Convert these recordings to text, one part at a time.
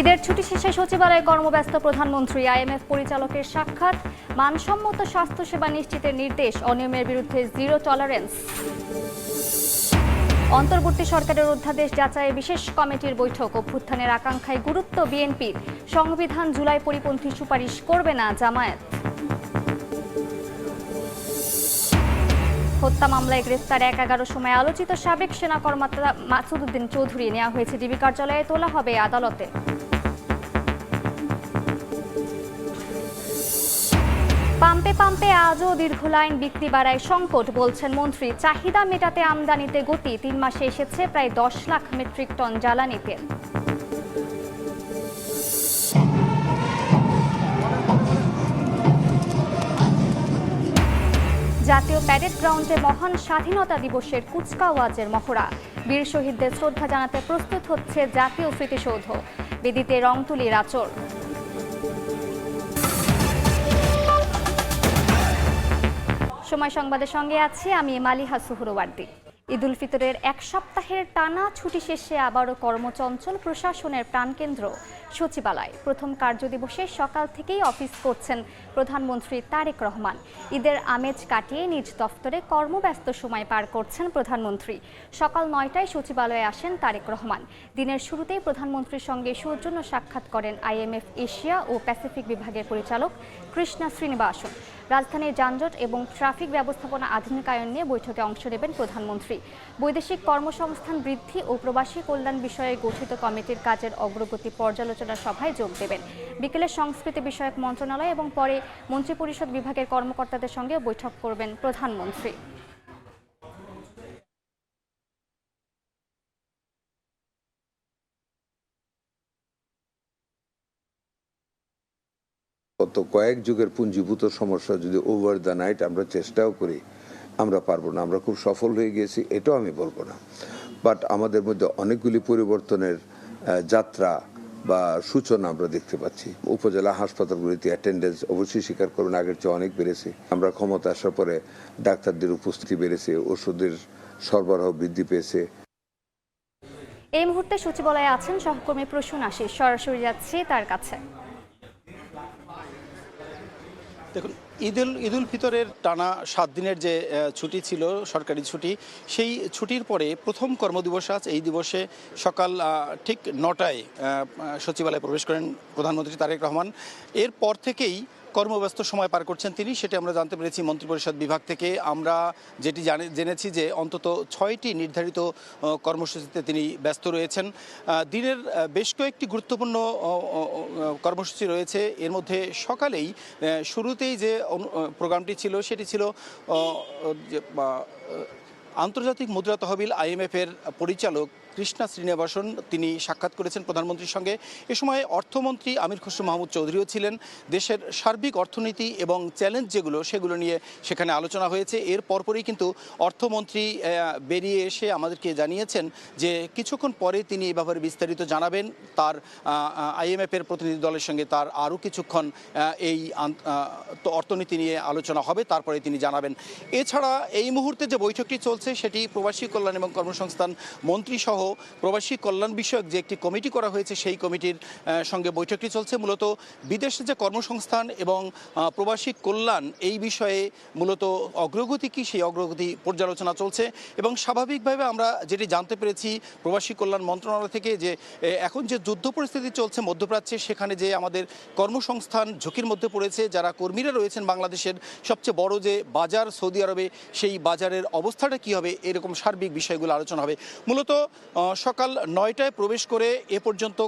ঈদের ছুটি শেষে সচিবালয়ে কর্মব্যস্ত প্রধানমন্ত্রী। আইএমএফ পরিচালকের সাক্ষাৎ, মানসম্মত স্বাস্থ্যসেবা নিশ্চিতের নির্দেশ, অনিয়মের বিরুদ্ধে জিরো টলারেন্স। অন্তর্বর্তী সরকারের অধ্যাদেশ যাচাইয়ে বিশেষ কমিটির বৈঠক, অভ্যুত্থানের আকাঙ্ক্ষায় গুরুত্ব বিএনপির। সংবিধান জুলাই পরিপন্থী সুপারিশ করবে না জামায়াত। হত্যা মামলায় গ্রেফতার ১/১১ সময় আলোচিত সাবেক সেনা কর্মকর্তা মাসুদ উদ্দিন চৌধুরী নেওয়া হয়েছে ডিবি কার্যালয়ে, তোলা হবে আদালতে। পাম্পে পাম্পে আজও দীর্ঘ লাইন, বিক্রি বাড়ায় সংকট, বলছেন মন্ত্রী। চাহিদা মেটাতে আমদানিতে গতি, ৩ মাসে এসেছে প্রায় ১০ লাখ মেট্রিক টন জ্বালানি তেল। জাতীয় প্যারেড গ্রাউন্ডে মহান স্বাধীনতা দিবসের কুচকাওয়াজের মহড়া। বীর শহীদদের শ্রদ্ধা জানাতে প্রস্তুত হচ্ছে জাতীয় স্মৃতিসৌধ, বেদিতে রং তুলির আঁচড়। সময় সংবাদের সঙ্গে আছি আমি মালিহা সুহরওয়ার্দী। ঈদ উল ফিতরের এক সপ্তাহের টানা ছুটি শেষে আবারও কর্মচঞ্চল প্রশাসনের প্রাণকেন্দ্র সচিবালয়। প্রথম কার্যদিবসে সকাল থেকেই অফিস করছেন প্রধানমন্ত্রী তারেক রহমান। ঈদের আমেজ কাটিয়ে নিজ দফতরে কর্মব্যস্ত সময় পার করছেন প্রধানমন্ত্রী। সকাল ৯টায় সচিবালয়ে আসেন তারেক রহমান। দিনের শুরুতেই প্রধানমন্ত্রীর সঙ্গে সৌজন্য সাক্ষাৎ করেন আইএমএফ এশিয়া ও প্যাসিফিক বিভাগের পরিচালক কৃষ্ণা শ্রীনিবাসন। রাজধানীর যানজট এবং ট্রাফিক ব্যবস্থাপনা আধুনিকায়ন নিয়ে বৈঠকে অংশ নেবেন প্রধানমন্ত্রী। বৈদেশিক কর্মসংস্থান বৃদ্ধি ও প্রবাসী কল্যাণ বিষয়ে গঠিত কমিটির কাজের অগ্রগতি পর্যালোচনা সভায় যোগ দেবেন। বিকেলে সংস্কৃতি বিষয়ক মন্ত্রণালয় এবং পরে মন্ত্রিপরিষদ বিভাগের কর্মকর্তাদের সঙ্গে বৈঠক করবেন প্রধানমন্ত্রী। গত কয়েক যুগের পুঞ্জীভূত সমস্যা যদি ওভার দ্য নাইট আমরা চেষ্টাও করি, আমরা পারবো না। আমরা খুব সফল হয়ে গেছি এটাও আমি বলবো না, বাট আমাদের মধ্যে অনেকগুলি পরিবর্তনের যাত্রা বা সূচনা আমরা দেখতে পাচ্ছি। উপজেলা হাসপাতালগুলিতে অ্যাটেন্ডেন্স অবশ্যই স্বীকার করবেন আগের চেয়ে অনেক বেড়েছে। আমরা ক্ষমতা আসার পরে ডাক্তারদের উপস্থিতি বেড়েছে, ওষুধের সরবরাহ বৃদ্ধি পেয়েছে। এই মুহূর্তে সচিবালয়ে আছেন সহকর্মী প্রসূন আশিস, সরাসরি যাচ্ছি তার কাছে। দেখুন, ঈদ উল ফিতরের টানা 7 দিনের যে ছুটি ছিল, সরকারি ছুটি, সেই ছুটির পরে প্রথম কর্মদিবস আজ। এই দিবসে সকাল ঠিক 9টায় সচিবালয়ে প্রবেশ করেন প্রধানমন্ত্রী তারেক রহমান। এরপর থেকেই কর্মব্যস্ত সময় পার করছেন তিনি, সেটি আমরা জানতে পেরেছি মন্ত্রিপরিষদ বিভাগ থেকে। আমরা যেটি জেনেছি যে অন্তত 6টি নির্ধারিত কর্মসূচিতে তিনি ব্যস্ত রয়েছেন। দিনের বেশ কয়েকটি গুরুত্বপূর্ণ কর্মসূচি রয়েছে। এর মধ্যে সকালেই শুরুতেই যে প্রোগ্রামটি ছিল সেটি ছিল আন্তর্জাতিক মুদ্রা তহবিল IMF-এর পরিচালক কৃষ্ণা শ্রীনিবাসন। তিনি সাক্ষাৎ করেছেন প্রধানমন্ত্রীর সঙ্গে। এ সময় অর্থমন্ত্রী আমির খসরু মাহমুদ চৌধুরীও ছিলেন। দেশের সার্বিক অর্থনীতি এবং চ্যালেঞ্জ সেগুলো নিয়ে সেখানে আলোচনা হয়েছে। এর পরপরই কিন্তু অর্থমন্ত্রী বেরিয়ে এসে আমাদেরকে জানিয়েছেন যে কিছুক্ষণ পরে তিনি এই ব্যাপারে বিস্তারিত জানাবেন। তার IMF-এর প্রতিনিধি দলের সঙ্গে তার আরও কিছুক্ষণ এই অর্থনীতি নিয়ে আলোচনা হবে, তারপরে তিনি জানাবেন। এছাড়া এই মুহূর্তে যে বৈঠকটি চলছে সেটি প্রবাসী কল্যাণ এবং কর্মসংস্থান মন্ত্রী সহ প্রবাসী কল্যাণ বিষয়ক যে একটি কমিটি করা হয়েছে সেই কমিটির সঙ্গে বৈঠকটি চলছে। মূলত বিদেশে যে কর্মসংস্থান এবং প্রবাসী কল্যাণ এই বিষয়ে মূলত অগ্রগতি কি, সেই অগ্রগতি পর্যালোচনা চলছে। এবং স্বাভাবিকভাবে আমরা যেটি জানতে পেরেছি প্রবাসী কল্যাণ মন্ত্রণালয় থেকে, যে এখন যে যুদ্ধ পরিস্থিতি চলছে মধ্যপ্রাচ্যে, সেখানে যে আমাদের কর্মসংস্থান ঝুঁকির মধ্যে পড়েছে, যারা কর্মীরা রয়েছেন বাংলাদেশের সবচেয়ে বড় যে বাজার সৌদি আরবে, সেই বাজারের অবস্থাটা কী হবে, এরকম সার্বিক বিষয়গুলো আলোচনা হবে। মূলত সকাল 9টায় প্রবেশ করে এ পর্যন্ত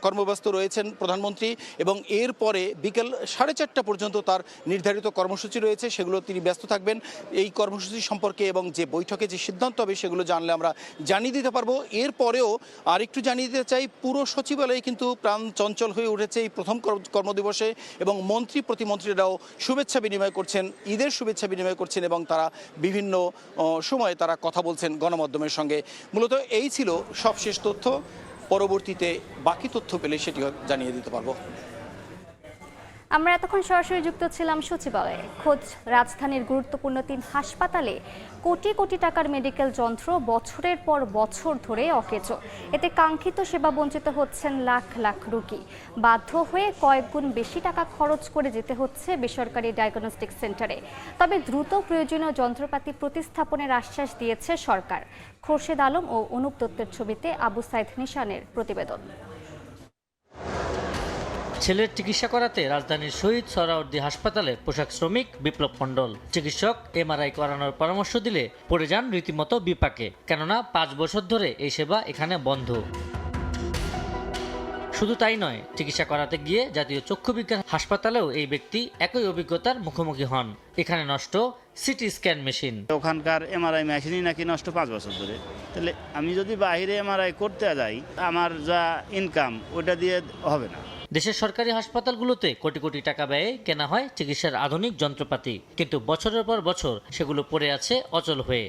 কর্মব্যস্ত রয়েছেন প্রধানমন্ত্রী, এবং এরপরে বিকেল 4:30 পর্যন্ত তার নির্ধারিত কর্মসূচি রয়েছে, সেগুলো তিনি ব্যস্ত থাকবেন। এই কর্মসূচি সম্পর্কে এবং যে বৈঠকে যে সিদ্ধান্ত হবে সেগুলো জানলে আমরা জানিয়ে দিতে পারবো। এরপরেও আরেকটু জানিয়ে দিতে চাই, পুরো সচিবালয়ে কিন্তু প্রাণ চঞ্চল হয়ে উঠেছে এই প্রথম কর্মদিবসে, এবং মন্ত্রী প্রতিমন্ত্রীরাও শুভেচ্ছা বিনিময় করছেন, ঈদের শুভেচ্ছা বিনিময় করছেন, এবং তারা বিভিন্ন সময়ে তারা কথা বলছেন গণমাধ্যমের সঙ্গে। মূলত এই ছিল সবশেষ তথ্য। পরবর্তীতে বাকি তথ্য পেলে সেটি জানিয়ে দিতে পারবো। আমরা এতক্ষণ সরাসরি যুক্ত ছিলাম সচিবালয়ে। খোঁজ রাজধানীর গুরুত্বপূর্ণ 3 হাসপাতালে কোটি কোটি টাকার মেডিকেল যন্ত্র বছরের পর বছর ধরে অকেজো। এতে কাঙ্ক্ষিত সেবা বঞ্চিত হচ্ছেন লাখ লাখ রোগী। বাধ্য হয়ে কয়েক গুণ বেশি টাকা খরচ করে যেতে হচ্ছে বেসরকারি ডায়াগনস্টিক সেন্টারে। তবে দ্রুত প্রয়োজনীয় যন্ত্রপাতি প্রতিস্থাপনের আশ্বাস দিয়েছে সরকার। খোরশেদ আলম ও অনুপ দত্তের ছবিতে আবু সাইদ নিশানের প্রতিবেদন। ছেলের চিকিৎসা করাতে রাজধানীর শহীদ সোহরাওয়ার্দী হাসপাতালে পোশাক শ্রমিক বিপ্লব মণ্ডল চিকিৎসক এমআরআই করানোর পরামর্শ দিলে পড়ে যান রীতিমতো বিপাকে, কেননা 5 বছর ধরে এই সেবা এখানে বন্ধ। শুধু তাই নয়, চিকিৎসা করাতে গিয়ে জাতীয় চক্ষু বিজ্ঞান হাসপাতালেও এই ব্যক্তি একই অভিজ্ঞতার মুখোমুখি হন। এখানে নষ্ট সিটি স্ক্যান মেশিন। ওখানকার এমআরআই মেশিনই নাকি নষ্ট 5 বছর ধরে। তাহলে আমি যদি বাইরে এমআরআই করতে যাই, আমার যা ইনকাম ওটা দিয়ে হবে না। দেশের সরকারি হাসপাতালগুলোতে কোটি কোটি টাকা ব্যয়ে কেনা হয় চিকিৎসার আধুনিক যন্ত্রপাতি, কিন্তু বছরের পর বছর সেগুলো পড়ে আছে অচল হয়ে।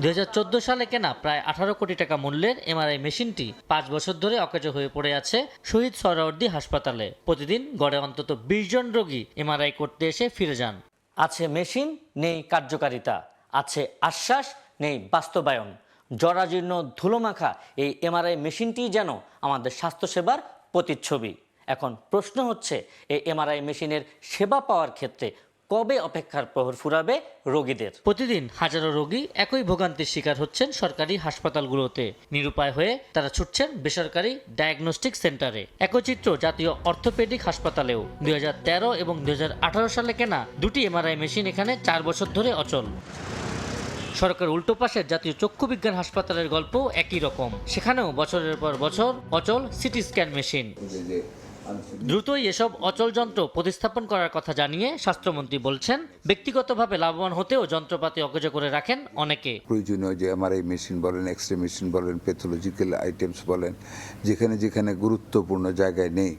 2014 সালে কেনা প্রায় 18 কোটি টাকা মূল্যের এমআরআই মেশিনটি 5 বছর ধরে অকেজো হয়ে পড়ে আছে শহীদ সোহরাওয়ার্দী হাসপাতালে। প্রতিদিন গড়ে অন্তত 20 জন রোগী এমআরআই করতে এসে ফিরে যান। আছে মেশিন, নেই কার্যকারিতা। আছে আশ্বাস, নেই বাস্তবায়ন। জরাজীর্ণ ধুলোমাখা এই এমআরআই মেশিনটি যেন আমাদের স্বাস্থ্যসেবার প্রতিচ্ছবি। এখন প্রশ্ন হচ্ছে, এই এমআরআই মেশিনের সেবা পাওয়ার ক্ষেত্রে কবে অপেক্ষার প্রহর ফুরাবে রোগীদের? প্রতিদিন হাজারো রোগী একই ভোগান্তির শিকার হচ্ছেন সরকারি হাসপাতালগুলোতে। নিরুপায় হয়ে তারা ছুটছেন বেসরকারি ডায়াগনস্টিক সেন্টারে। একই চিত্র জাতীয় অর্থোপেডিক হাসপাতালেও। 2013 এবং 2018 সালে কেনা 2টি এমআরআই মেশিন এখানে 4 বছর ধরে অচল। সরকার উল্টো পাশের জাতীয় চক্ষু বিজ্ঞান হাসপাতালের গল্প একই রকম। সেখানেও বছরের পর বছর অচল সিটি স্ক্যান মেশিন। দ্রুতই এসব অচল যন্ত্র প্রতিস্থাপন করার কথা জানিয়ে স্বাস্থ্যমন্ত্রী বলছেন, ব্যক্তিগতভাবে লাভবান হতেও যন্ত্রপাতি অকেজো করে রাখেন অনেকে। প্রয়োজনীয় যে এমআরআই মেশিন বলেন, এক্সরে মেশিন বলেন, প্যাথোলজিক্যাল আইটেমস বলেন, যেখানে যেখানে গুরুত্বপূর্ণ জায়গায় নেই,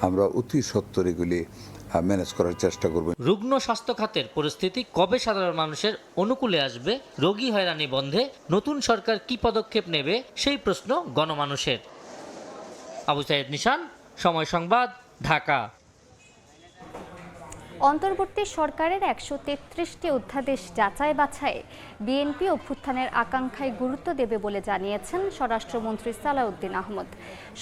আমরা অতি সত্বর এগুলি ম্যানেজ করার চেষ্টা করব। রুগ্ন স্বাস্থ্য খাতের পরিস্থিতি কবে সাধারণ মানুষের অনুকূলে আসবে, রোগী হয়রানি বন্ধে নতুন সরকার কি পদক্ষেপ নেবে, সেই প্রশ্ন গণমানুষের। আবু সাইদ নিশান, সময় সংবাদ, ঢাকা। অন্তর্বর্তী সরকারের 133টি অধ্যাদেশ যাচাই বাছাই বিএনপি অভ্যুত্থানের আকাঙ্ক্ষায় গুরুত্ব দেবে বলে জানিয়েছেন স্বরাষ্ট্রমন্ত্রী সালাউদ্দিন আহমদ।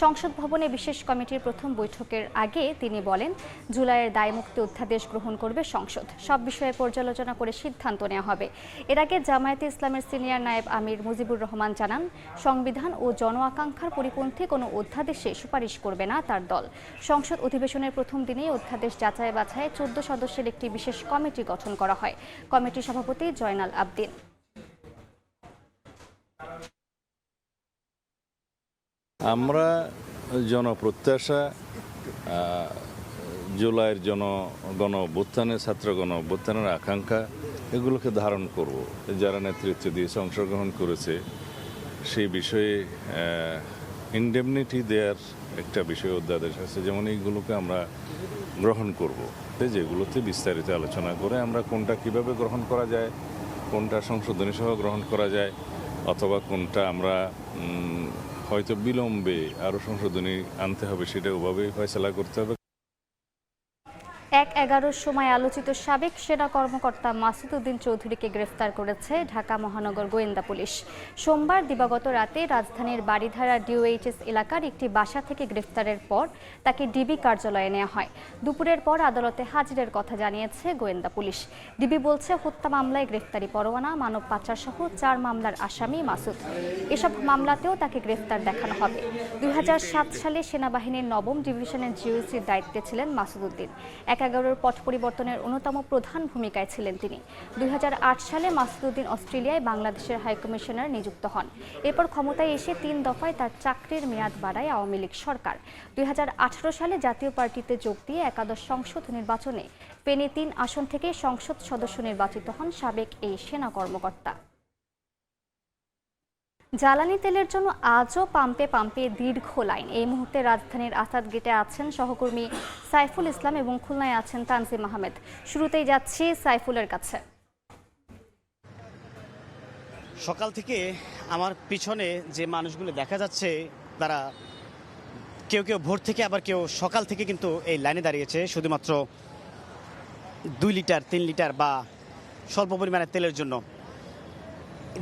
সংসদ ভবনে বিশেষ কমিটির প্রথম বৈঠকের আগে তিনি বলেন, জুলাইয়ের দায়মুক্তি অধ্যাদেশ গ্রহণ করবে সংসদ। সব বিষয়ে পর্যালোচনা করে সিদ্ধান্ত নেওয়া হবে। এর আগে জামায়াতে ইসলামের সিনিয়র নায়েব আমির মুজিবুর রহমান জানান, সংবিধান ও জন আকাঙ্ক্ষার পরিপন্থী কোনো অধ্যাদেশে সুপারিশ করবে না তার দল। সংসদ অধিবেশনের প্রথম দিনেই অধ্যাদেশ যাচাই বাছাই 14 সদস্যের একটি বিশেষ কমিটি গঠন করা হয়। কমিটির সভাপতি জয়নাল আবদিন। আমরা জনপ্রত্যাশা, জুলাইয়ের গণ অভ্যুত্থানের, ছাত্র গণ অভ্যুত্থানের আকাঙ্ক্ষা, এগুলোকে ধারণ করব। যারা নেতৃত্ব দিয়ে অংশগ্রহণ করেছে সেই বিষয়ে ইনডেমনিটি দেওয়ার একটা বিষয় অধ্যাদেশ আছে, যেমন এইগুলোকে আমরা গ্রহণ করব। যেগুলোতে বিস্তারিত আলোচনা করে আমরা কোনটা কিভাবে গ্রহণ করা যায়, কোনটা সংশোধনী সহ গ্রহণ করা যায়, অথবা কোনটা আমরা হয়তো বিলম্বে আরও সংশোধনী আনতে হবে, সেটা ওভাবেই ফয়সালা করতে হবে। 1-11 সময় আলোচিত সাবেক সেনা কর্মকর্তা মাসুদ উদ্দিন চৌধুরীকে গ্রেফতার করেছে ঢাকা মহানগর গোয়েন্দা পুলিশ। সোমবার দিবাগত রাতে রাজধানীর বাড়িধারা ডিওএইচএস এলাকার একটি বাসা থেকে গ্রেফতারের পর তাকে ডিবি কার্যালয়ে নেওয়া হয়। দুপুরের পর আদালতে হাজিরের কথা জানিয়েছে গোয়েন্দা পুলিশ। ডিবি বলছে, হত্যা মামলায় গ্রেফতারি পরোয়ানা, মানব পাচার সহ 4 মামলার আসামি মাসুদ। এসব মামলাতেও তাকে গ্রেফতার দেখানো হবে। 2007 সালে সেনাবাহিনীর 9ম ডিভিশনের জিওসির দায়িত্বে ছিলেন মাসুদ উদ্দিন। 11-এর পট পরিবর্তনের অন্যতম প্রধান ভূমিকায় ছিলেন তিনি। 2008 সালে মাসুদ উদ্দিন অস্ট্রেলিয়ায় বাংলাদেশের হাইকমিশনার নিযুক্ত হন। এরপর ক্ষমতায় এসে 3 দফায় তার চাকরির মেয়াদ বাড়ায় আওয়ামী লীগ সরকার। 2018 সালে জাতীয় পার্টিতে যোগ দিয়ে একাদশ সংসদ নির্বাচনে ফেনী 3 আসন থেকে সংসদ সদস্য নির্বাচিত হন সাবেক এই সেনা কর্মকর্তা। জ্বালানি তেলের জন্য আজও পাম্পে পাম্পে দীর্ঘ লাইন। এই মুহূর্তে রাজধানীর আসাদ গেটে আছেন সহকর্মী সাইফুল ইসলাম এবং খুলনায় আছেন তানজিম আহমেদ। শুরুতেই যাচ্ছি সাইফুলের কাছে। সকাল থেকে আমার পিছনে যে মানুষগুলো দেখা যাচ্ছে, তারা কেউ কেউ ভোর থেকে আবার কেউ সকাল থেকে কিন্তু এই লাইনে দাঁড়িয়েছে শুধুমাত্র 2 লিটার 3 লিটার বা স্বল্প পরিমাণে তেলের জন্য।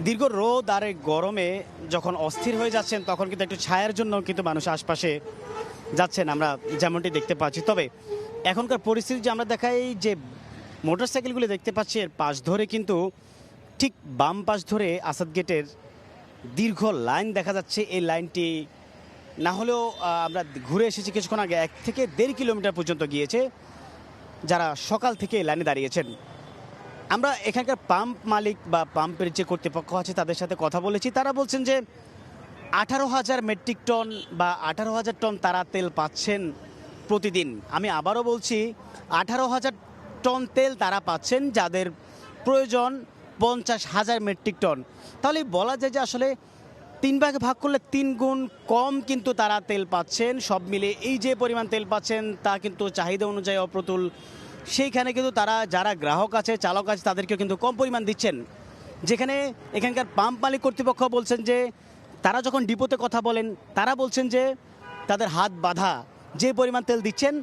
দীর্ঘ রোদ আর এই গরমে যখন অস্থির হয়ে যাচ্ছেন তখন কিন্তু একটু ছায়ার জন্য কিন্তু মানুষ আশপাশে যাচ্ছেন, আমরা যেমনটি দেখতে পাচ্ছি। তবে এখনকার পরিস্থিতি যে আমরা দেখাই যে মোটরসাইকেলগুলি দেখতে পাচ্ছি এর পাশ ধরে কিন্তু ঠিক বাম পাশ ধরে আসাদ গেটের দীর্ঘ লাইন দেখা যাচ্ছে। এই লাইনটি না হলেও আমরা ঘুরে এসেছি কিছুক্ষণ আগে, 1 থেকে 1.5 কিলোমিটার পর্যন্ত গিয়েছে যারা সকাল থেকে এই লাইনে দাঁড়িয়েছেন। আমরা এখানকার পাম্প মালিক বা পাম্পের যে কর্তৃপক্ষ আছে তাদের সাথে কথা বলেছি। তারা বলছেন যে 18,000 মেট্রিক টন বা 18,000 টন তারা তেল পাচ্ছেন প্রতিদিন। আমি আবারও বলছি 18,000 টন তেল তারা পাচ্ছেন, যাদের প্রয়োজন 50,000 মেট্রিক টন। তাহলে বলা যায় যে আসলে 3 ভাগে ভাগ করলে 3 গুণ কম কিন্তু তারা তেল পাচ্ছেন। সব মিলে এই যে পরিমাণ তেল পাচ্ছেন তা কিন্তু চাহিদা অনুযায়ী অপ্রতুল। সেইখানে কিন্তু তারা যারা গ্রাহক আছে, চালক আছে, তাদেরকে কিন্তু কম পরিমাণ দিচ্ছেন। যেখানে এখানকার পাম্প মালিক কর্তৃপক্ষ বলছেন যে তারা যখন ডিপোতে কথা বলেন তারা বলছেন যে তাদের হাত বাঁধা, যে পরিমাণ তেল দিচ্ছেন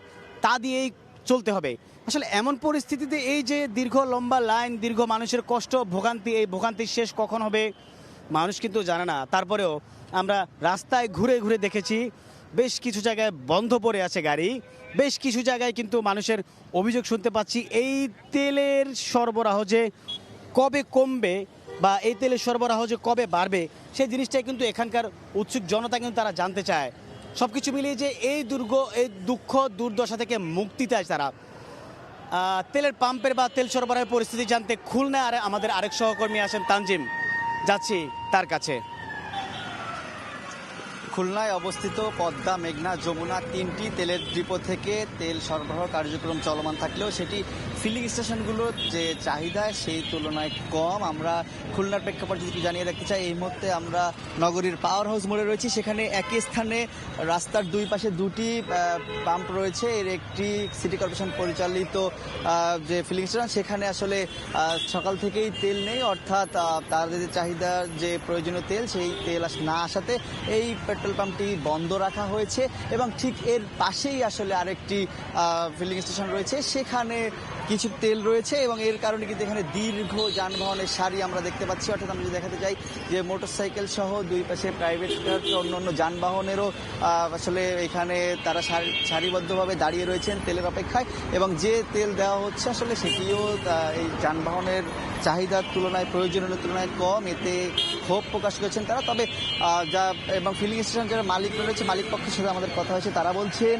তা দিয়েই চলতে হবে। আসলে এমন পরিস্থিতিতে এই যে দীর্ঘ লম্বা লাইন, দীর্ঘ মানুষের কষ্ট, ভোগান্তি, এই ভোগান্তির শেষ কখন হবে মানুষ কিন্তু জানে না। তারপরেও আমরা রাস্তায় ঘুরে ঘুরে দেখেছি বেশ কিছু জায়গায় বন্ধ পড়ে আছে গাড়ি, বেশ কিছু জায়গায় কিন্তু মানুষের অভিযোগ শুনতে পাচ্ছি এই তেলের সরবরাহ যে কবে কমবে বা এই তেলের সরবরাহ যে কবে বাড়বে সেই জিনিসটাই কিন্তু এখানকার উৎসুক জনতা কিন্তু তারা জানতে চায়। সব কিছু মিলিয়ে যে এই দুঃখ দুর্দশা থেকে মুক্তি চায় তারা। তেলের পাম্পের বা তেল সরবরাহের পরিস্থিতি জানতে খুলনায় আমাদের আরেক সহকর্মী আছেন তানজিম, যাচ্ছি তার কাছে। খুলনায় অবস্থিত পদ্মা, মেঘনা, যমুনা 3টি তেলের ডিপো থেকে তেল সরবরাহ কার্যক্রম চলমান থাকলেও সেটি ফিলিং স্টেশনগুলোর যে চাহিদা সেই তুলনায় কম। আমরা খুলনার প্রেক্ষাপট যদি জানিয়ে রাখতে চাই, এই মুহূর্তে আমরা নগরীর পাওয়ার হাউস মোড়ে রয়েছি। সেখানে একই স্থানে রাস্তার 2 পাশে 2টি পাম্প রয়েছে। এর একটি সিটি কর্পোরেশন পরিচালিত যে ফিলিং স্টেশন, সেখানে আসলে সকাল থেকেই তেল নেই, অর্থাৎ তাদের যে চাহিদা যে প্রয়োজনীয় তেল সেই তেল না আসাতে এই পেট্রোল পাম্পটি বন্ধ রাখা হয়েছে। এবং ঠিক এর পাশেই আসলে আরেকটি ফিলিং স্টেশন রয়েছে, সেখানে কিছু তেল রয়েছে এবং এর কারণে কিন্তু এখানে দীর্ঘ যানবাহনের সারি আমরা দেখতে পাচ্ছি। অর্থাৎ আমরা যদি দেখাতে চাই যে মোটরসাইকেল সহ 2 পাশে প্রাইভেট অন্যান্য যানবাহনেরও আসলে এখানে তারা সারিবদ্ধভাবে দাঁড়িয়ে রয়েছেন তেলের অপেক্ষায়। এবং যে তেল দেওয়া হচ্ছে আসলে সেটিও এই যানবাহনের চাহিদার তুলনায়, প্রয়োজনীয় তুলনায় কম। এতে ক্ষোভ প্রকাশ করেছেন তারা। তবে এবং ফিলিং স্টেশন যারা মালিক রয়েছে, মালিক পক্ষের সাথে আমাদের কথা হয়েছে, তারা বলছেন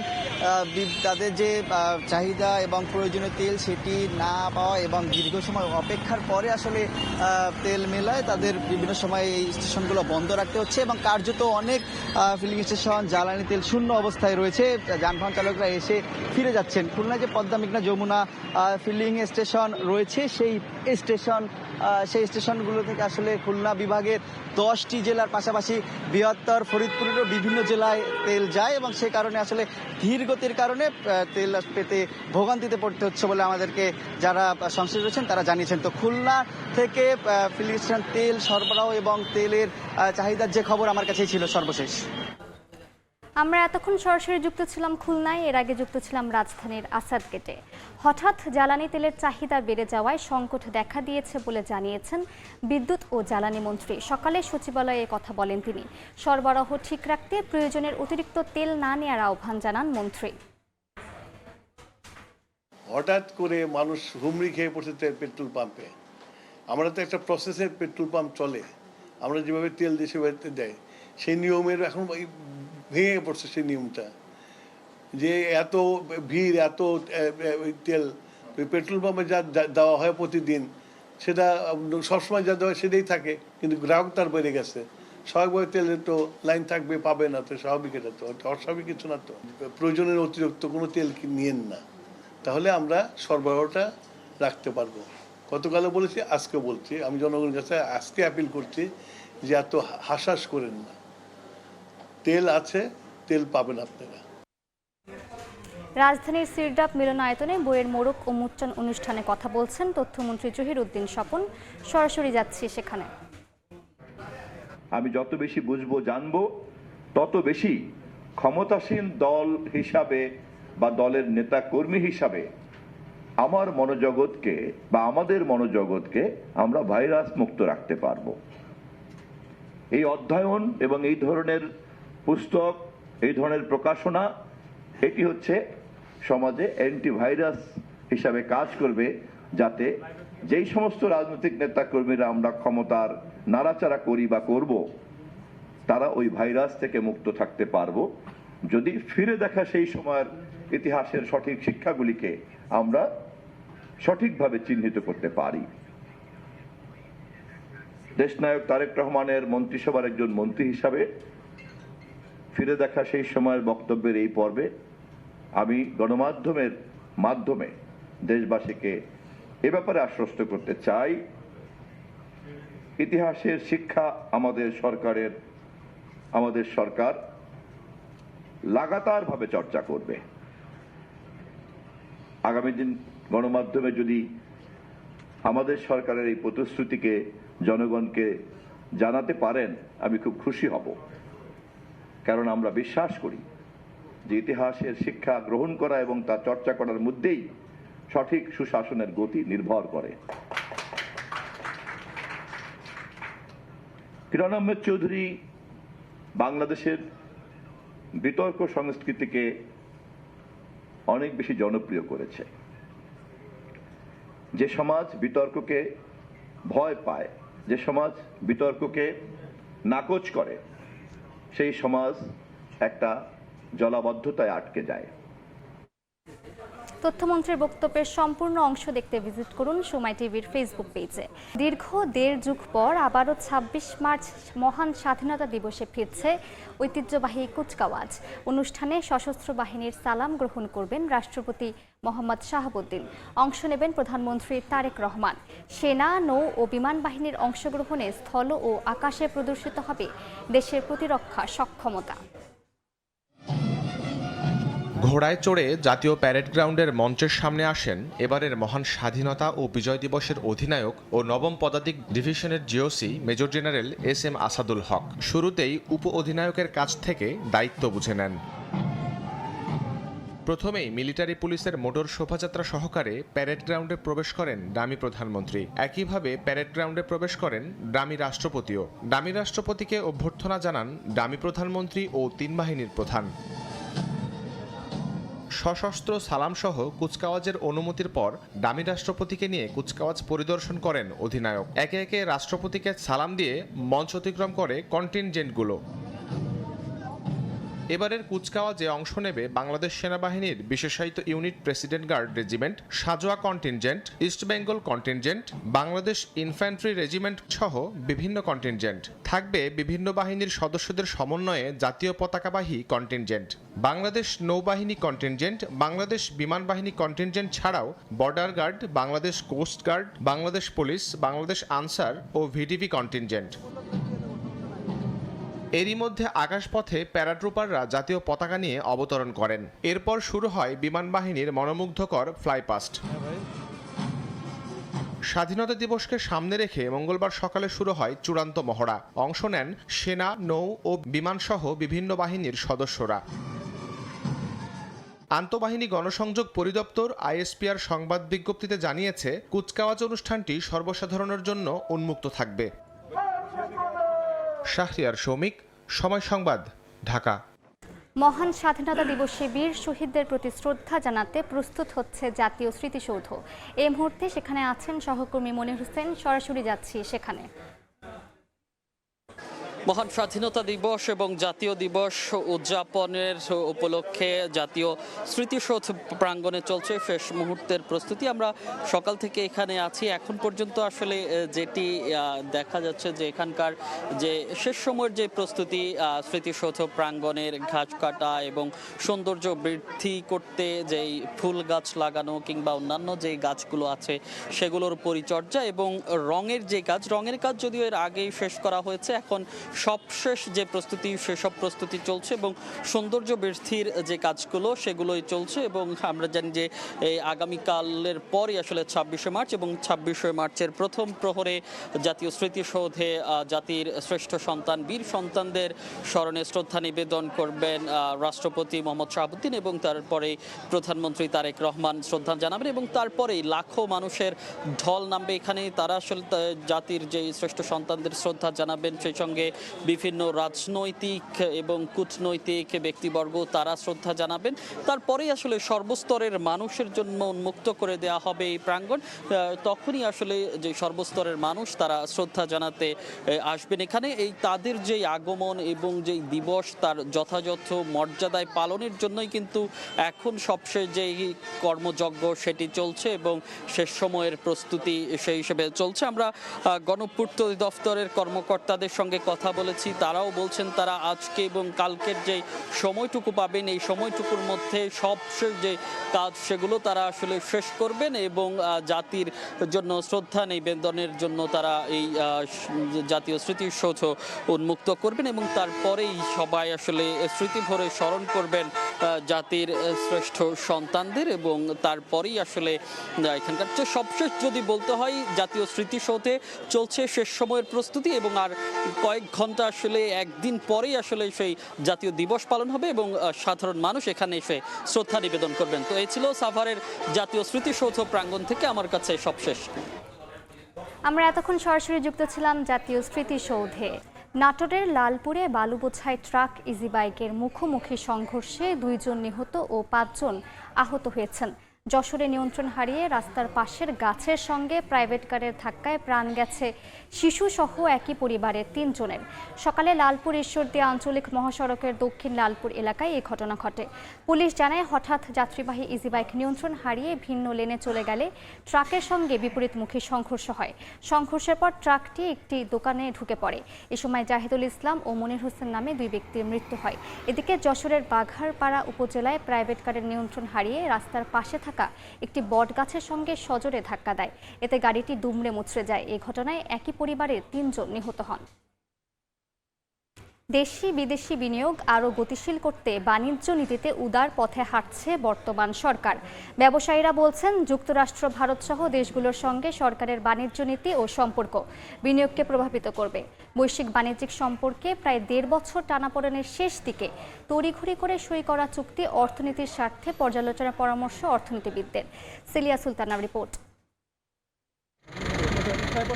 তাদের যে চাহিদা এবং প্রয়োজনীয় তেল সেটি না পাওয়া এবং দীর্ঘ সময় অপেক্ষার পরে আসলে তেল মেলায় তাদের বিভিন্ন সময় এই স্টেশনগুলো বন্ধ রাখতে হচ্ছে। এবং কার্যত অনেক ফিলিং স্টেশন জ্বালানি তেল শূন্য অবস্থায় রয়েছে, যানবাহন চালকরা এসে ফিরে যাচ্ছেন। খুলনায় যে পদ্মা, মেঘনা, যমুনা ফিলিং স্টেশন রয়েছে সেই স্টেশনগুলো থেকে আসলে খুলনা বিভাগের 10টি জেলার পাশাপাশি বৃহত্তর ফরিদপুরেরও বিভিন্ন জেলায় তেল যায় এবং সে কারণে আসলে ধীর গতির কারণে তেল পেতে ভোগান্তিতে পড়তে হচ্ছে বলে আমাদেরকে যারা সংশ্লিষ্ট রয়েছেন তারা জানিয়েছেন। তো খুলনা থেকে ফিলিং স্টেশন তেল সরবরাহ এবং তেলের চাহিদার যে খবর আমার কাছেই ছিল সর্বশেষ। আমরা এতক্ষণ সরাসরি যুক্ত ছিলাম খুলনায়, এর আগে যুক্ত ছিলাম রাজধানীর আসাদ গেটে। হঠাৎ জ্বালানি তেলের চাহিদা বেড়ে যাওয়ায় সংকট দেখা দিয়েছে বলে জানিয়েছেন বিদ্যুৎ ও জ্বালানি মন্ত্রী। সকালে সচিবালয়ে কথা বলেন তিনি। সরবরাহ ঠিক রাখতে প্রয়োজনের অতিরিক্ত তেল না নেওয়ার আহ্বান জানান মন্ত্রী। হঠাৎ করে মানুষ হুমড়ি খেয়ে পড়ছে পেট্রোল পাম্পে। আমরা তো একটা প্রসেসের পেট্রোল পাম্প চলে, আমরা যেভাবে তেল দিয়ে সেভাবে দেয়, সেই নিয়মের এখন ভেঙে পড়ছে সেই নিয়মটা। যে এত ভিড়, এত তেল পেট্রোল পাম্পে যা দেওয়া হয় প্রতিদিন, সেটা সবসময় যা দেওয়া হয় সেটাই থাকে, কিন্তু গ্রাহক তার বেড়ে গেছে। স্বাভাবিকভাবে তেলের তো লাইন থাকবে, পাবে না, তো স্বাভাবিক। এটা তো অস্বাভাবিক কিছু না। তো প্রয়োজনের অতিরিক্ত কোনো তেল নিয়েন না, তাহলে আমরা সরবরাহটা রাখতে পারবো। গতকালও বলেছি, আজকে বলছি, আমি জনগণের কাছে আজকে অ্যাপিল করছি যে এত হাসাস করেন না। তেল আছে, তেল পাবেন আপনারা। রাজধানীর সিরডাপ মিলনায়তনে বইয়ের মোড়ক উন্মোচন অনুষ্ঠানে কথা বলছেন তথ্যমন্ত্রী জহিরউদ্দিন স্বপন। সরাসরি যাচ্ছি সেখানে। আমি যত বেশি বুঝবো, জানবো, তত বেশি ক্ষমতাসীন দল হিসাবে বা দলের নেতা কর্মী হিসাবে আমার মনোজগৎকে বা আমাদের মনোজগৎকে আমরা ভাইরাস মুক্ত রাখতে পারবো। এই অধ্যয়ন এবং এই ধরনের পুস্তক, এই ধরনের প্রকাশনা, এটি হচ্ছে সমাজে অ্যান্টিভাইরাস হিসাবে কাজ করবে, যাতে যেই সমস্ত রাজনৈতিক নেতা কর্মীরা আমরা ক্ষমতার নাড়াচাড়া করি বা করব, তারা ওই ভাইরাস থেকে মুক্ত থাকতে পারবো যদি ফিরে দেখা সেই সময়ের ইতিহাসের সঠিক শিক্ষাগুলিকে আমরা সঠিকভাবে চিহ্নিত করতে পারি। দেশনায়ক তারেক রহমানের মন্ত্রিসভার একজন মন্ত্রী হিসাবে ফিরে দেখা সেই সময়ের বক্তব্যের এই পর্বে আমি গণমাধ্যমের মাধ্যমে দেশবাসীকে এ ব্যাপারে আশ্বস্ত করতে চাই, ইতিহাসের শিক্ষা আমাদের সরকার লাগাতারভাবে চর্চা করবে। আগামী দিন গণমাধ্যমে যদি আমাদের সরকারের এই প্রতিশ্রুতিকে জনগণকে জানাতে পারেন, আমি খুব খুশি হব। কারণ আমরা বিশ্বাস করি যে ইতিহাসের শিক্ষা গ্রহণ করা এবং তা চর্চা করার মধ্যেই সঠিক সুশাসনের গতি নির্ভর করে। কিরণ আহমেদ চৌধুরী বাংলাদেশের বিতর্ক সংস্কৃতিকে অনেক বেশি জনপ্রিয় করেছে। যে সমাজ বিতর্ককে ভয় পায়, যে সমাজ বিতর্ককে নাকচ করে, সেই সমাজ একটা জলাবদ্ধতায় আটকে যায়। তথ্যমন্ত্রীর বক্তব্যের সম্পূর্ণ অংশ দেখতে ভিজিট করুন সময় টিভির ফেসবুক পেজে। দীর্ঘ 1.5 যুগ পর আবারও 26 মার্চ মহান স্বাধীনতা দিবসে ফিরছে ঐতিহ্যবাহী কুচকাওয়াজ। অনুষ্ঠানে সশস্ত্র বাহিনীর সালাম গ্রহণ করবেন রাষ্ট্রপতি মোহাম্মদ শাহাবুদ্দিন। অংশ নেবেন প্রধানমন্ত্রী তারেক রহমান। সেনা, নৌ ও বিমান বাহিনীর অংশগ্রহণে স্থল ও আকাশে প্রদর্শিত হবে দেশের প্রতিরক্ষা সক্ষমতা। ঘোড়ায় চড়ে জাতীয় প্যারেড গ্রাউন্ডের মঞ্চের সামনে আসেন এবারের মহান স্বাধীনতা ও বিজয় দিবসের অধিনায়ক ও নবম পদাতিক ডিভিশনের GOC major general SM Asadul Haque. শুরুতেই উপ অধিনায়কের কাছ থেকে দায়িত্ব বুঝে নেন। প্রথমেই মিলিটারি পুলিশের মোটর শোভাযাত্রা সহকারে প্যারেড গ্রাউন্ডে প্রবেশ করেন ডামি প্রধানমন্ত্রী। একইভাবে প্যারেড গ্রাউন্ডে প্রবেশ করেন ডামি রাষ্ট্রপতিও। ডামি রাষ্ট্রপতিকে অভ্যর্থনা জানান ডামি প্রধানমন্ত্রী ও 3 বাহিনীর প্রধান। সশস্ত্র সালাম সহ কুচকাওয়াজের অনুমতির পর ডামি রাষ্ট্রপতিকে নিয়ে কুচকাওয়াজ পরিদর্শন করেন অধিনায়ক। একে একে রাষ্ট্রপতিকে সালাম দিয়ে মঞ্চ অতিক্রম করে কন্টিনজেন্টগুলো। এবারের কুচকাওয়াজে অংশ নেবে বাংলাদেশ সেনাবাহিনীর বিশেষায়িত ইউনিট প্রেসিডেন্ট গার্ড রেজিমেন্ট, সাজোয়া contingent, east Bengal contingent, Bangladesh infantry regiment সহ বিভিন্ন কন্টিনজেন্ট। থাকবে বিভিন্ন বাহিনীর সদস্যদের সমন্বয়ে জাতীয় পতাকাবাহী কন্টিনজেন্ট, বাংলাদেশ নৌবাহিনী কন্টিনজেন্ট, বাংলাদেশ বিমান বাহিনী কন্টিনজেন্ট ছাড়াও border guard, Bangladesh coast guard, Bangladesh police, Bangladesh Ansar ও ভিডিপি কন্টিনজেন্ট। এরই মধ্যে আকাশপথে প্যারাট্রুপাররা জাতীয় পতাকা নিয়ে অবতরণ করেন। এরপর শুরু হয় বিমান বাহিনীর মনোমুগ্ধকর ফ্লাইপাস্ট। স্বাধীনতা দিবসকে সামনে রেখে মঙ্গলবার সকালে শুরু হয় চূড়ান্ত মহড়া। অংশ নেন সেনা, নৌ ও বিমান সহ বিভিন্ন বাহিনীর সদস্যরা। আন্তঃবাহিনী গণসংযোগ পরিদপ্তর ISPR সংবাদ বিজ্ঞপ্তিতে জানিয়েছে, কুচকাওয়াজ অনুষ্ঠানটি সর্বসাধারণের জন্য উন্মুক্ত থাকবে। শাহরিয়ার শৌমিক, সময় সংবাদ, ঢাকা। মহান স্বাধীনতা দিবসে বীর শহীদদের প্রতি শ্রদ্ধা জানাতে প্রস্তুত হচ্ছে জাতীয় স্মৃতিসৌধ। এই মুহূর্তে সেখানে আছেন সহকর্মী মনির হোসেন। সরাসরি যাচ্ছি সেখানে। মহান স্বাধীনতা দিবস এবং জাতীয় দিবস উদযাপনের উপলক্ষে জাতীয় স্মৃতিসৌধ প্রাঙ্গণে চলছে শেষ মুহূর্তের প্রস্তুতি। আমরা সকাল থেকে এখানে আছি। এখন পর্যন্ত আসলে যেটি দেখা যাচ্ছে যে এখানকার যে শেষ সময়ের যে প্রস্তুতি, স্মৃতিসৌধ প্রাঙ্গণের ঘাস কাটা এবং সৌন্দর্য বৃদ্ধি করতে যেই ফুল গাছ লাগানো কিংবা অন্যান্য যে গাছগুলো আছে সেগুলোর পরিচর্যা এবং রঙের কাজ যদিও এর আগেই শেষ করা হয়েছে। এখন সবশেষ যে প্রস্তুতি সেসব প্রস্তুতি চলছে এবং সৌন্দর্য বৃদ্ধির যে কাজগুলো সেগুলোই চলছে। এবং আমরা জানি যে এই আগামীকালের পরই আসলে 26শে মার্চ এবং 26শে মার্চের প্রথম প্রহরে জাতীয় স্মৃতিসৌধে জাতির শ্রেষ্ঠ সন্তান বীর সন্তানদের স্মরণে শ্রদ্ধা নিবেদন করবেন রাষ্ট্রপতি মোহাম্মদ শাহাবুদ্দিন এবং তারপরে প্রধানমন্ত্রী তারেক রহমান শ্রদ্ধা জানাবেন এবং তারপরেই লাখো মানুষের ঢল নামবে এখানে। তারা আসলে জাতির যে শ্রেষ্ঠ সন্তানদের শ্রদ্ধা জানাবেন, সেই সঙ্গে বিভিন্ন রাজনৈতিক এবং কূটনৈতিক ব্যক্তিবর্গ তারা শ্রদ্ধা জানাবেন। তারপরেই আসলে সর্বস্তরের মানুষের জন্য উন্মুক্ত করে দেওয়া হবে এই প্রাঙ্গণ। তখনই আসলে যে সর্বস্তরের মানুষ তারা শ্রদ্ধা জানাতে আসবেন এখানে। এই তাদের যে আগমন এবং যেই দিবস তার যথাযথ মর্যাদায় পালনের জন্যই কিন্তু এখন সবশেষ যেই কর্মযজ্ঞ সেটি চলছে এবং শেষ সময়ের প্রস্তুতি সেই হিসেবে চলছে। আমরা গণপূর্ত দফতরের কর্মকর্তাদের সঙ্গে কথা বলেছি, তারাও বলছেন তারা আজকে এবং কালকের যে সময়টুকু পাবেন এই সময়টুকুর মধ্যে সবশেষ যে কাজ সেগুলো তারা আসলে শেষ করবেন এবং জাতির জন্য শ্রদ্ধা নিবেদনের জন্য তারা এই জাতীয় স্মৃতিসৌধ উন্মুক্ত করবেন এবং তারপরেই সবাই আসলে স্মৃতি ভরে স্মরণ করবেন জাতির শ্রেষ্ঠ সন্তানদের এবং তারপরেই আসলে এখানকার সবশেষ যদি বলতে হয় জাতীয় স্মৃতিসৌধে চলছে শেষ সময়ের প্রস্তুতি এবং আর কয়েক ঘন্টা আসলে একদিন পরেই আসলে সেই জাতীয় দিবস পালন হবে এবং সাধারণ মানুষ এখানে এসে শ্রদ্ধা নিবেদন করবেন। তো এই ছিল সাভারের জাতীয় স্মৃতিসৌধ প্রাঙ্গণ থেকে আমার কাছে সবশেষ। আমরা এতক্ষণ সরাসরি যুক্ত ছিলাম জাতীয় স্মৃতিসৌধে। নাটোরের লালপুরে বালু বোঝাই ট্রাক ইজি বাইকের মুখোমুখি সংঘর্ষে 2 জন নিহত ও 5 জন আহত হয়েছেন। যশোরে নিয়ন্ত্রণ হারিয়ে রাস্তার পাশের গাছের সঙ্গে প্রাইভেট কারের ধাক্কায় প্রাণ গেছে শিশুসহ একই পরিবারের 3 জনের। সকালে লালপুর ঈশ্বরদী আঞ্চলিক মহাসড়কের দক্ষিণ লালপুর এলাকায় এই ঘটনা ঘটে। পুলিশ জানায় হঠাৎ যাত্রীবাহী ইজি বাইক নিয়ন্ত্রণ হারিয়ে ভিন্ন লেনে চলে গেলে ট্রাকের সঙ্গে বিপরীতমুখী সংঘর্ষ হয়। সংঘর্ষের পর ট্রাকটি একটি দোকানে ঢুকে পড়ে। এ সময় জাহিদুল ইসলাম ও মনির হোসেন নামে 2 ব্যক্তির মৃত্যু হয়। এদিকে যশোরের বাঘারপাড়া উপজেলায় প্রাইভেট কারের নিয়ন্ত্রণ হারিয়ে রাস্তার পাশে একটি বট গাছের সঙ্গে সজোরে ধাক্কা দেয়। এতে গাড়িটি দুমড়ে মুচড়ে যায়। এই ঘটনায় একই পরিবারের 3 জন নিহত হন। দেশি বিদেশি বিনিয়োগ আরও গতিশীল করতে বাণিজ্য নীতিতে উদার পথে হাঁটছে বর্তমান সরকার। ব্যবসায়ীরা বলছেন যুক্তরাষ্ট্র, ভারত সহ দেশগুলোর সঙ্গে সরকারের বাণিজ্য নীতি ও সম্পর্ক বিনিয়োগকে প্রভাবিত করবে। বৈশ্বিক বাণিজ্যিক সম্পর্কে প্রায় 1.5 বছর টানাপোড়েনের শেষ দিকে তড়িঘড়ি করে সই করা চুক্তি অর্থনীতির স্বার্থে পর্যালোচনার পরামর্শ অর্থনীতিবিদদের। Cilia সুলতানার report.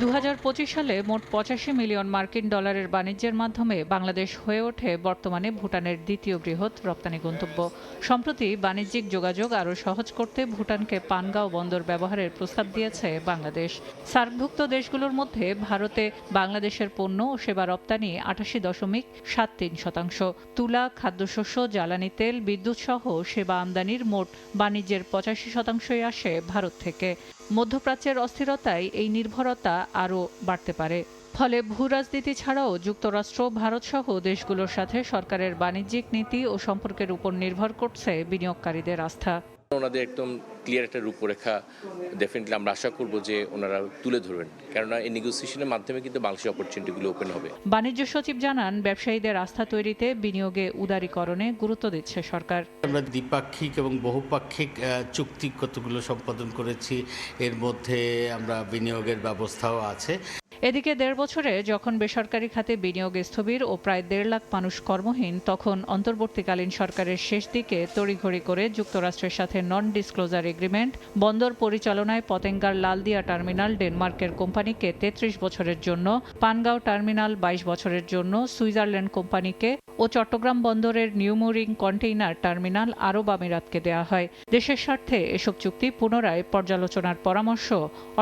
2025 সালে মোট 85 মিলিয়ন মার্কিন ডলারের বাণিজ্যের মাধ্যমে বাংলাদেশ হয়ে ওঠে বর্তমানে ভুটানের দ্বিতীয় বৃহৎ রপ্তানি গন্তব্য। সম্প্রতি বাণিজ্যিক যোগাযোগ আরও সহজ করতে ভুটানকে পানগাঁও বন্দর ব্যবহারের প্রস্তাব দিয়েছে বাংলাদেশ। সার্কভুক্ত দেশগুলোর মধ্যে ভারতে বাংলাদেশের পণ্য ও সেবা রপ্তানি 88.73%। তুলা, খাদ্যশস্য, জ্বালানি তেল, বিদ্যুৎ সহ সেবা আমদানির মোট বাণিজ্যের 85%ই আসে ভারত থেকে। মধ্যপ্রাচ্যের অস্থিরতায় এই নির্ভরতা আরও বাড়তে পারে। ফলে ভূরাজনীতি ছাড়াও যুক্তরাষ্ট্র, ভারত সহ দেশগুলোর সাথে সরকারের বাণিজ্যিক নীতি ও সম্পর্কের উপর নির্ভর করছে বিনিয়োগকারীদের আস্থা। ওনাদের একদম ক্লিয়ার একটা রূপরেখা ডেফিনেটলি আমরা আশা করব যে ওনারা তুলে ধরবেন, কেননা এই নেগোসিয়েশনের মাধ্যমে কিন্তু বাংলাদেশের অপরচুনিটিগুলো ওপেন হবে। বাণিজ্য সচিব জানান, ব্যবসায়ীদের আস্থা তৈরিতে বিনিয়োগে উদারীকরণে গুরুত্ব দিচ্ছে সরকার। আমরা দ্বিপাক্ষিক এবং বহুপাক্ষিক চুক্তি কতগুলো সম্পাদন করেছি, এর মধ্যে আমরা বিনিয়োগের ব্যবস্থাও আছে। এদিকে 1.5 বছরে যখন বেসরকারি খাতে বিনিয়োগ স্থবির ও প্রায় 1.5 লাখ মানুষ কর্মহীন, তখন অন্তর্বর্তীকালীন সরকারের শেষ দিকে তড়িঘড়ি করে যুক্তরাষ্ট্রের সাথে নন ডিসক্লোজার এগ্রিমেন্ট, বন্দর পরিচালনায় পতেঙ্গার লালদিয়া টার্মিনাল ডেনমার্কের কোম্পানিকে 33 বছরের জন্য, পানগাঁও টার্মিনাল 22 বছরের জন্য সুইজারল্যান্ড কোম্পানিকে ও চট্টগ্রাম বন্দরের নিউমোরিং কন্টেইনার টার্মিনাল আরব আমিরাতকে দেওয়া হয়। দেশের স্বার্থে এসব চুক্তি পুনরায় পর্যালোচনার পরামর্শ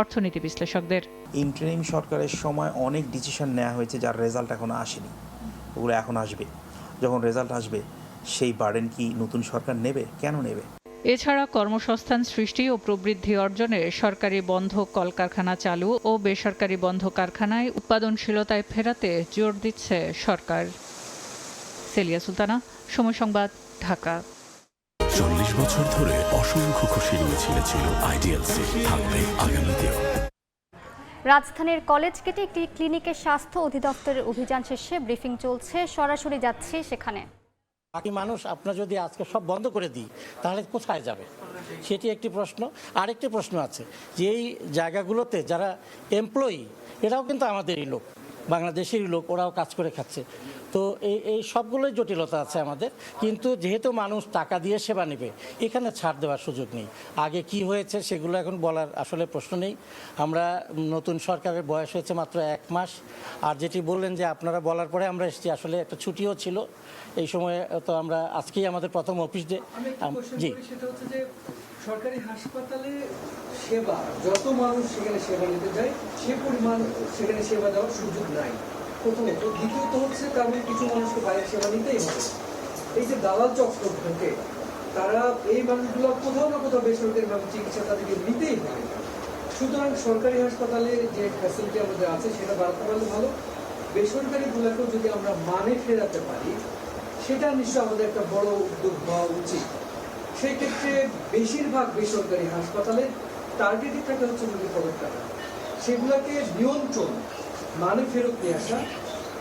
অর্থনীতি বিশ্লেষকদের। ইন্টারিম সরকারের সময় অনেক ডিসিশন নেওয়া হয়েছে যার রেজাল্ট এখনো আসেনি, ওগুলো এখন আসবে। যখন রেজাল্ট আসবে সেই বার্ডেন কি নতুন সরকার নেবে? কেন নেবে? এছাড়া কর্মসংস্থান সৃষ্টি ও প্রবৃদ্ধি অর্জনে সরকারি বন্ধ কলকারখানা চালু ও বেসরকারি বন্ধ কারখানায় উৎপাদনশীলতায় ফেরাতে জোর দিচ্ছে সরকার। সেলিয়া সুলতানা, সময় সংবাদ, ঢাকা। 40 বছর ধরে অসংখ্য খুশির মিছিলে ছিল আইডিএলসি, থাকবে আগামীতেও। রাজধানীর কলেজ গেটে একটি ক্লিনিকে স্বাস্থ্য অধিদপ্তরের অভিযান শেষে ব্রিফিং চলছে, সরাসরি যাচ্ছি সেখানে। বাকি মানুষ আপনার যদি আজকে সব বন্ধ করে দিই তাহলে কোথায় যাবে, সেটি একটি প্রশ্ন। আরেকটি প্রশ্ন আছে যে এই জায়গাগুলোতে যারা এমপ্লয়ি এরাও কিন্তু আমাদেরই লোক, বাংলাদেশেরই লোক, ওরাও কাজ করে খাচ্ছে। তো এই সবগুলোই জটিলতা আছে আমাদের, কিন্তু যেহেতু মানুষ টাকা দিয়ে সেবা নেবে এখানে ছাড় দেওয়ার সুযোগ নেই। আগে কি হয়েছে সেগুলো এখন বলার আসলে প্রশ্ন নেই। আমরা নতুন সরকারের বয়স হয়েছে মাত্র 1 মাস। আর যেটি বললেন যে আপনারা বলার পরে আমরা এসেছি, আসলে একটা ছুটিও ছিল এই সময়ে, তো আমরা আজকেই আমাদের প্রথম অফিস ডে। জি, সরকারি হাসপাতালে সেবা, যত মানুষ সেখানে সেবা নিতে যায় সে পরিমাণ সেখানে সেবা দেওয়ার সুযোগ নাই প্রথমত। দ্বিতীয়ত হচ্ছে তার মানে কিছু মানুষকে বাইরের সেবা নিতেই হবে। এই যে দালাল চক্র ঢোকে, তারা এই মানুষগুলো কোথাও না কোথাও বেসরকারিভাবে চিকিৎসা তাদেরকে নিতেই হবে। সুতরাং সরকারি হাসপাতালে যে ফ্যাসিলিটি আমাদের আছে সেটা বাড়াতে পারলে ভালো। বেসরকারিগুলোকেও যদি আমরা মানে ফেরাতে পারি সেটা নিশ্চয় আমাদের একটা বড় উদ্যোগ হওয়া উচিত। সেই ক্ষেত্রে বেশিরভাগ বেসরকারি হাসপাতালে টার্গেটেড টাকা হচ্ছে যদি পকেট টাকা, সেগুলোকে নিয়ন্ত্রণ, মানে ফেরত নিয়ে আসা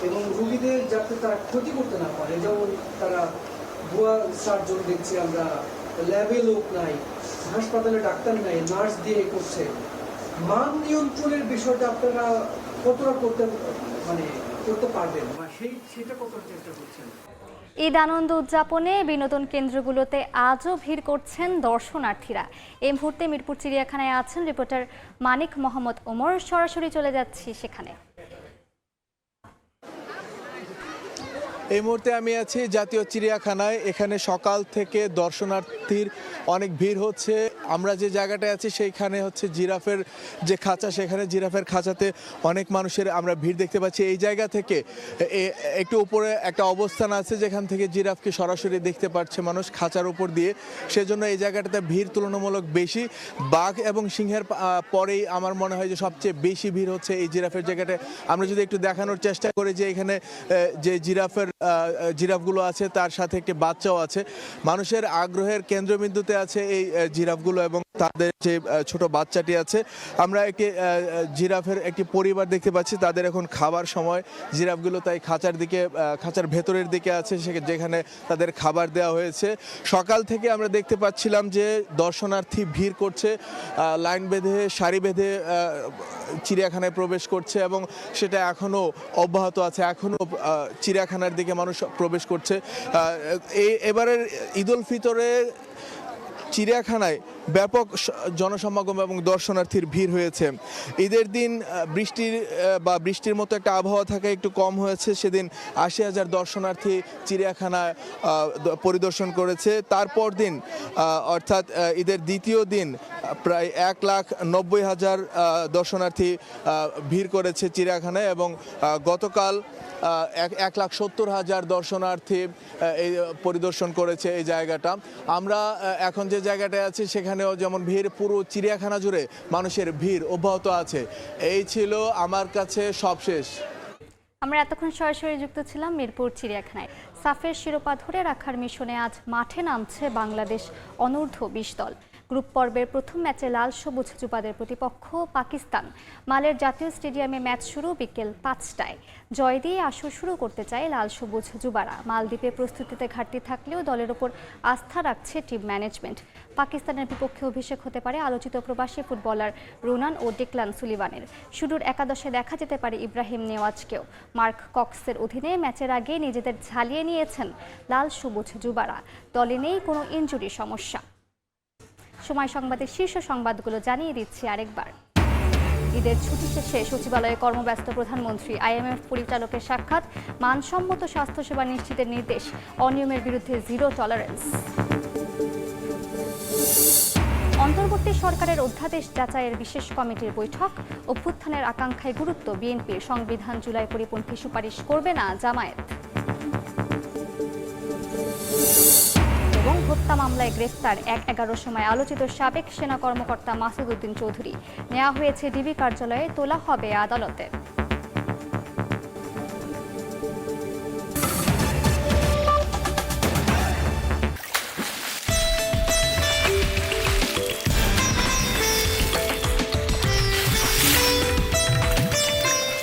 এবং রুগীদের যাতে তারা ক্ষতি করতে না পারে। যেমন তারা ভুয়া সার্জন দেখছি আমরা, ল্যাবে লোক নাই, হাসপাতালে ডাক্তার নাই, নার্স দিয়ে করছে। মান নিয়ন্ত্রণের বিষয়টা আপনারা কতটা করতে পারবেন বা সেটা কতটা চেষ্টা করছেন? ঈদ আনন্দ উদযাপনে বিনোদন কেন্দ্রগুলোতে আজও ভিড় করছেন দর্শনার্থীরা। এই মুহূর্তে মিরপুর চিড়িয়াখানায় আছেন রিপোর্টার মানিক মোহাম্মদ ওমর, সরাসরি চলে যাচ্ছি সেখানে। এই মুহূর্তে আমি আছি জাতীয় চিড়িয়াখানায়। এখানে সকাল থেকে দর্শনার্থীর অনেক ভিড় হচ্ছে। আমরা যে জায়গাটায় আছি সেইখানে হচ্ছে জিরাফের যে খাঁচা, সেখানে জিরাফের খাঁচাতে অনেক মানুষের আমরা ভিড় দেখতে পাচ্ছি। এই জায়গা থেকে একটু উপরে একটা অবস্থান আছে যেখান থেকে জিরাফকে সরাসরি দেখতে পাচ্ছে মানুষ খাঁচার উপর দিয়ে, সেজন্য এই জায়গাটাতে ভিড় তুলনামূলক বেশি। বাঘ এবং সিংহের পরেই আমার মনে হয় যে সবচেয়ে বেশি ভিড় হচ্ছে এই জিরাফের জায়গাটায়। আমরা যদি একটু দেখানোর চেষ্টা করি যে এখানে যে জিরাফগুলো আছে তার সাথে একটি বাচ্চাও আছে। মানুষের আগ্রহের কেন্দ্রবিন্দুতে আছে এই জিরাফগুলো এবং তাদের যে ছোট বাচ্চাটি আছে। আমরা একটি জিরাফের একটি পরিবার দেখতে পাচ্ছি, তাদের এখন খাবার সময়। জিরাফগুলো তাই খাঁচার ভেতরের দিকে আছে, যেখানে তাদের খাবার দেওয়া হয়েছে। সকাল থেকে আমরা দেখতে পাচ্ছিলাম যে দর্শনার্থী ভিড় করছে, লাইন বেঁধে সারি বেঁধে চিড়িয়াখানায় প্রবেশ করছে এবং সেটা এখনও অব্যাহত আছে। এখনও চিড়িয়াখানার দিকে মানুষ প্রবেশ করছে। এবারের ঈদ উল ফিতরে চিড়িয়াখানায় ব্যাপক জনসমাগম এবং দর্শনার্থীর ভিড় হয়েছে। ঈদের দিন বৃষ্টির মতো একটা আবহাওয়া থাকা একটু কম হয়েছে। সেদিন ৮০,০০০ দর্শনার্থী চিড়িয়াখানা পরিদর্শন করেছে। তারপর দিন অর্থাৎ ঈদের দ্বিতীয় দিন প্রায় ১,৯০,০০০ দর্শনার্থী ভিড় করেছে চিড়িয়াখানায় এবং গতকাল ১,৭০,০০০ দর্শনার্থী এই পরিদর্শন করেছে এই জায়গাটা। আমরা এখন যে জায়গাটায় আছি সেখানেও যেমন ভিড়, পুরো চিড়িয়াখানা জুড়ে মানুষের ভিড় অব্যাহত আছে। এই ছিল আমার কাছে সবশেষ। আমরা এতক্ষণ সরাসরি যুক্ত ছিলাম মিরপুর চিড়িয়াখানায়। সাফের শিরোপা ধরে রাখার মিশনে আজ মাঠে নামছে বাংলাদেশ অনূর্ধ্ব-২০ দল। গ্রুপ পর্বের প্রথম ম্যাচে লাল সবুজ যুবাদের প্রতিপক্ষ পাকিস্তান। মালের জাতীয় স্টেডিয়ামে ম্যাচ শুরু বিকেল ৫টায়। জয় দিয়ে আসর শুরু করতে চায় লাল সবুজ যুবারা। মালদ্বীপে প্রস্তুতিতে ঘাটতি থাকলেও দলের ওপর আস্থা রাখছে টিম ম্যানেজমেন্ট। পাকিস্তানের বিপক্ষে অভিষেক হতে পারে আলোচিত প্রবাসী ফুটবলার রুনান ও ডিক্লান সুলিভানের। শুরুর একাদশে দেখা যেতে পারে ইব্রাহিম নেওয়াজকেও। মার্ক কক্সের অধীনে ম্যাচের আগে নিজেদের ঝালিয়ে নিয়েছেন লাল সবুজ যুবারা। দলে নেই কোনো ইনজুরি সমস্যা। সময় সংবাদের শীর্ষ সংবাদগুলো জানিয়ে দিচ্ছি আরেকবার। ঈদের ছুটি শেষে সচিবালয়ে কর্মব্যস্ত প্রধানমন্ত্রী। IMF পরিচালকের সাক্ষাৎ। মানসম্মত স্বাস্থ্যসেবা নিশ্চিতের নির্দেশ। অনিয়মের বিরুদ্ধে জিরো টলারেন্স। অন্তর্বর্তী সরকারের অধ্যাদেশ যাচাইয়ের বিশেষ কমিটির বৈঠক। অভ্যুত্থানের আকাঙ্ক্ষায় গুরুত্ব বিএনপির। সংবিধান জুলাই পরিপন্থী সুপারিশ করবে না জামায়াত। এবং হত্যা মামলায় গ্রেফতার ১/১১ সময় আলোচিত সাবেক সেনা কর্মকর্তা মাসুদ উদ্দিন চৌধুরী। নেওয়া হয়েছে ডিবি কার্যালয়ে, তোলা হবে আদালতে।